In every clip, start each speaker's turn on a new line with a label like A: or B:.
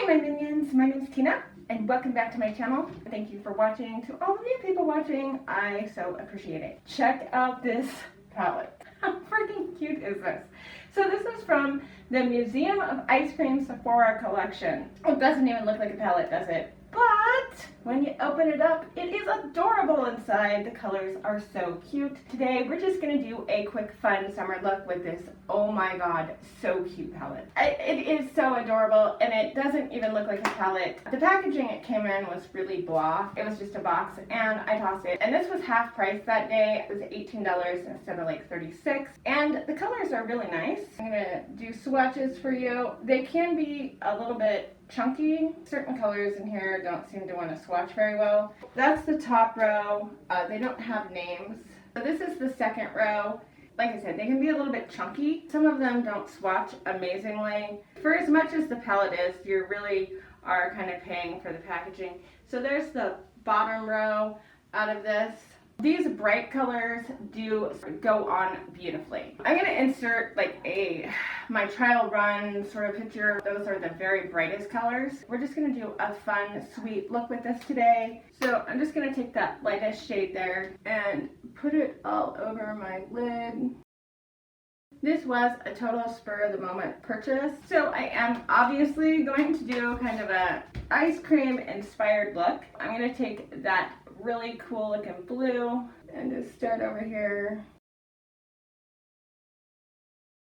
A: my minions, my name's Tina and welcome back to my channel. Thank you for watching. To all the new people watching, I so appreciate it. Check out this palette. How freaking cute is this? So this is from the Museum of Ice Cream Sephora collection. It doesn't even look like a palette, does it? But when you open it up, it is adorable inside. The colors are so cute. Today, we're just gonna do a quick fun summer look with this, oh my god, so cute palette. It is so adorable, and it doesn't even look like a palette. The packaging it came in was really blah. It was just a box, and I tossed it. And this was half price that day. It was $18 instead of like $36. And the colors are really nice. I'm gonna do swatches for you. They can be a little bit chunky. Certain colors in here don't seem to want to swatch very well. That's the top row. They don't have names. So this is the second row. Like I said, they can be a little bit chunky. Some of them don't swatch amazingly. For as much as the palette is, you really are kind of paying for the packaging. So there's the bottom row out of this. These bright colors do go on beautifully. I'm gonna insert like my trial run sort of picture. Those are the very brightest colors. We're just gonna do a fun, sweet look with this today. So I'm just gonna take that lightest shade there and put it all over my lid. This was a total spur of the moment purchase. So I am obviously going to do kind of a ice cream inspired look. I'm gonna take that really cool looking blue and just start over here.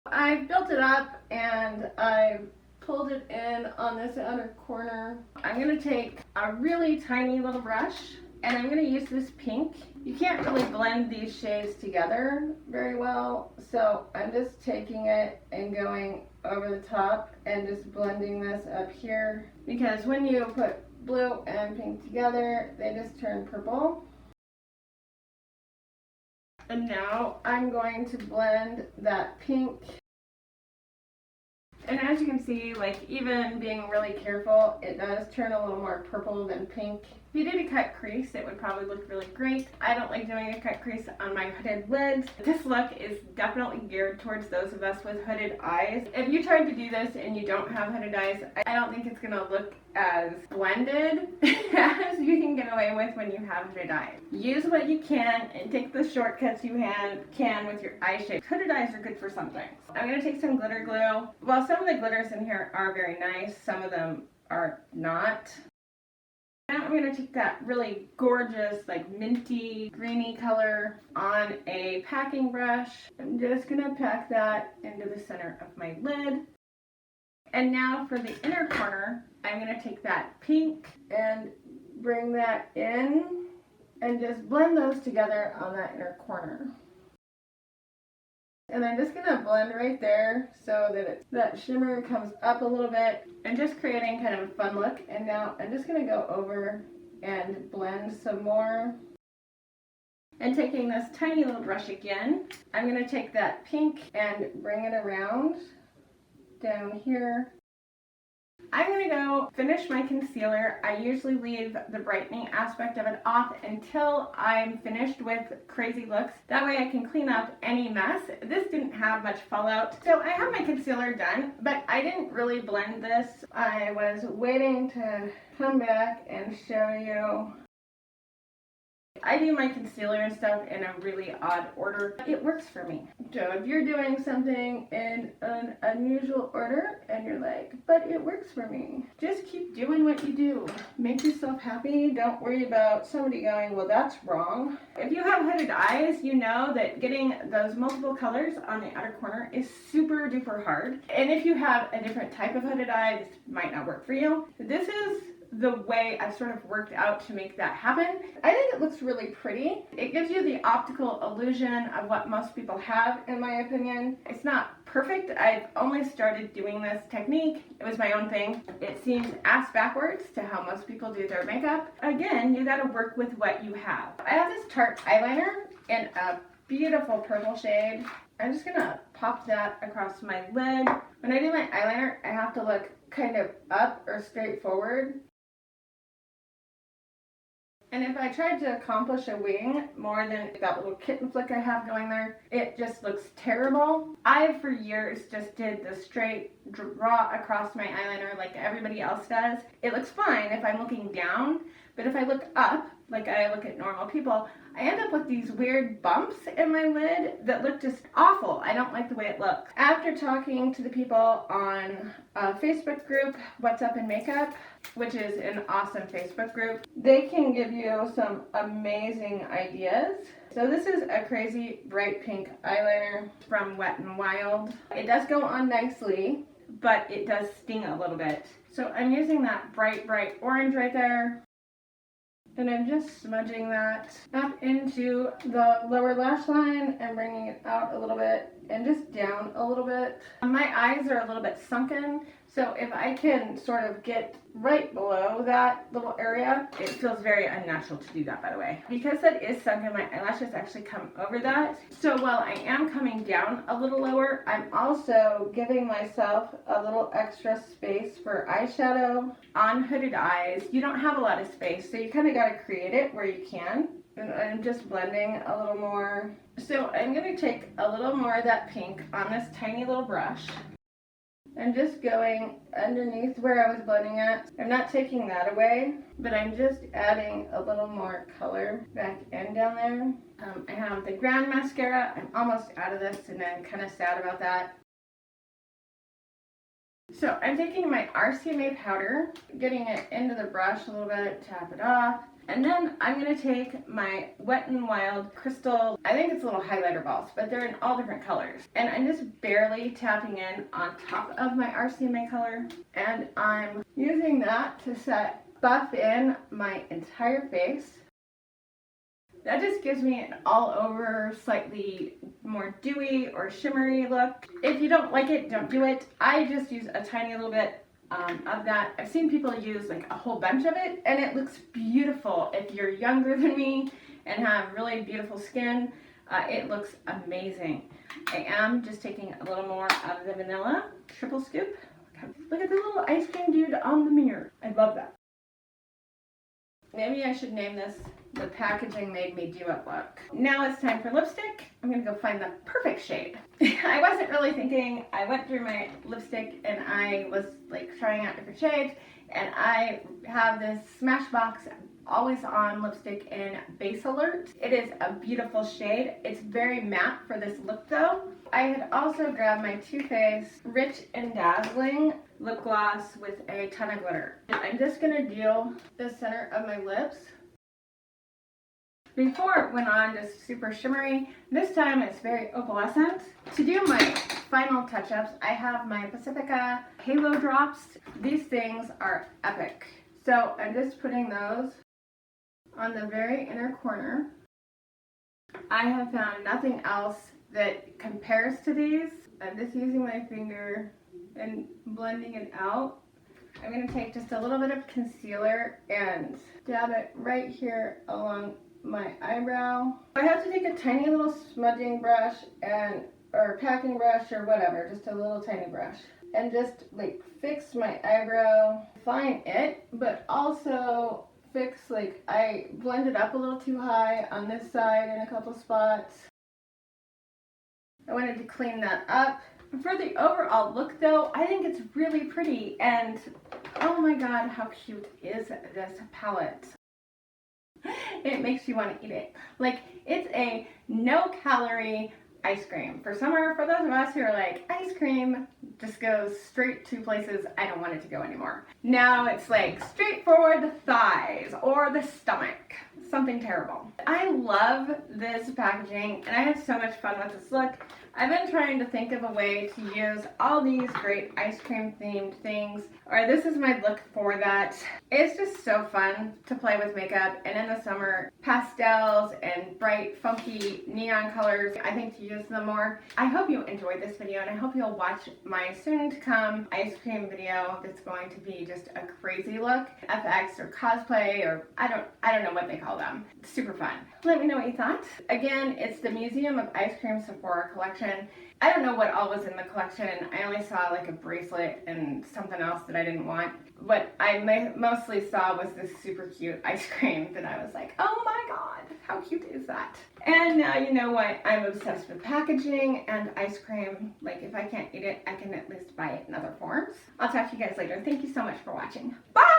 A: I built it up and I pulled it in on this outer corner. I'm gonna take a really tiny little brush and I'm gonna use this pink. You can't really blend these shades together very well, so I'm just taking it and going over the top and just blending this up here, because when you put blue and pink together, they just turn purple. And now I'm going to blend that pink. And as you can see, like even being really careful, it does turn a little more purple than pink. If you did a cut crease, it would probably look really great. I don't like doing a cut crease on my hooded lids. This look is definitely geared towards those of us with hooded eyes. If you tried to do this and you don't have hooded eyes, I don't think it's gonna look as blended as you can get away with when you have hooded eyes. Use what you can and take the shortcuts you can with your eye shape. Hooded eyes are good for something. I'm gonna take some glitter glue. While some of the glitters in here are very nice, some of them are not. Now I'm going to take that really gorgeous, like minty, greeny color on a packing brush. I'm just going to pack that into the center of my lid. And now for the inner corner, I'm going to take that pink and bring that in and just blend those together on that inner corner. And I'm just going to blend right there so that that shimmer comes up a little bit, and just creating kind of a fun look. And now I'm just going to go over and blend some more. And taking this tiny little brush again, I'm going to take that pink and bring it around down here. I'm going to go finish my concealer. I usually leave the brightening aspect of it off until I'm finished with crazy looks. That way I can clean up any mess. This didn't have much fallout. So I have my concealer done, but I didn't really blend this. I was waiting to come back and show you. I do my concealer and stuff in a really odd order. It works for me. So if you're doing something in an unusual order and you're like, but it works for me, just keep doing what you do. Make yourself happy. Don't worry about somebody going, well, that's wrong. If you have hooded eyes, you know that getting those multiple colors on the outer corner is super duper hard. And if you have a different type of hooded eye, this might not work for you. This is the way I've sort of worked out to make that happen. I think it looks really pretty. It gives you the optical illusion of what most people have, in my opinion. It's not perfect. I've only started doing this technique. It was my own thing. It seems ass backwards to how most people do their makeup. Again, you gotta work with what you have. I have this Tarte eyeliner in a beautiful purple shade. I'm just gonna pop that across my lid. When I do my eyeliner, I have to look kind of up or straight forward. And if I tried to accomplish a wing more than that little kitten flick I have going there, it just looks terrible. I, for years, just did the straight draw across my eyeliner like everybody else does. It looks fine if I'm looking down, but if I look up, like I look at normal people, I end up with these weird bumps in my lid that look just awful. I don't like the way it looks. After talking to the people on a Facebook group, What's Up in Makeup, which is an awesome Facebook group, they can give you some amazing ideas. So this is a crazy bright pink eyeliner from Wet n Wild. It does go on nicely, but it does sting a little bit. So I'm using that bright orange right there. And I'm just smudging that up into the lower lash line and bringing it out a little bit and just down a little bit. My eyes are a little bit sunken, so if I can sort of get right below that little area, it feels very unnatural to do that, by the way. Because that is sunken, my eyelashes actually come over that. So while I am coming down a little lower, I'm also giving myself a little extra space for eyeshadow. On hooded eyes, you don't have a lot of space, so you kind of got to create it where you can. And I'm just blending a little more. So I'm going to take a little more of that pink on this tiny little brush. I'm just going underneath where I was blending it. I'm not taking that away, but I'm just adding a little more color back in down there. I have the Grand Mascara. I'm almost out of this and I'm kind of sad about that. So I'm taking my RCMA powder, getting it into the brush a little bit, tap it off. And then I'm going to take my Wet n Wild Crystal, I think it's little highlighter balls, but they're in all different colors. And I'm just barely tapping in on top of my RCMA color. And I'm using that to buff in my entire face. That just gives me an all over, slightly more dewy or shimmery look. If you don't like it, don't do it. I just use a tiny little bit of that. I've seen people use like a whole bunch of it and it looks beautiful. If you're younger than me and have really beautiful skin, it looks amazing. I am just taking a little more of the vanilla triple scoop. Look at the little ice cream dude on the mirror. I love that. Maybe I should name this The Packaging Made Me Do It Look. Now it's time for lipstick. I'm gonna go find the perfect shade. I wasn't really thinking. I went through my lipstick and I was like trying out different shades, and I have this Smashbox Always On lipstick in Base Alert. It is a beautiful shade. It's very matte for this look though. I had also grabbed my Too Faced Rich and Dazzling lip gloss with a ton of glitter. I'm just gonna do the center of my lips. Before it went on just super shimmery. This time it's very opalescent. To do my final touch-ups, I have my Pacifica Halo Drops. These things are epic. So I'm just putting those on the very inner corner. I have found nothing else that compares to these. I'm just using my finger and blending it out. I'm going to take just a little bit of concealer and dab it right here along my eyebrow. I have to take a tiny little smudging brush or packing brush or whatever, just a little tiny brush, and just like fix my eyebrow, define it, but also fix, like I blended up a little too high on this side in a couple spots. I wanted to clean that up. For the overall look though, I think it's really pretty, and oh my god, how cute is this palette. It makes you want to eat it. Like, it's a no-calorie ice cream. For summer, for those of us who are like, ice cream just goes straight to places I don't want it to go anymore. Now it's like straight for the thighs or the stomach. Something terrible. I love this packaging and I had so much fun with this look. I've been trying to think of a way to use all these great ice cream themed things, or this is my look for that. It's just so fun to play with makeup, and in the summer, pastels and bright, funky neon colors, I think to use them more. I hope you enjoyed this video, and I hope you'll watch my soon-to-come ice cream video that's going to be just a crazy look. FX or cosplay, or I don't know what they call them. It's super fun. Let me know what you thought. Again, it's the Museum of Ice Cream Sephora collection. collection. I don't know what all was in the collection. I only saw like a bracelet and something else that I didn't want. What I mostly saw was this super cute ice cream that I was like, oh my god, how cute is that? And now you know what? I'm obsessed with packaging and ice cream. Like if I can't eat it, I can at least buy it in other forms. I'll talk to you guys later. Thank you so much for watching. Bye!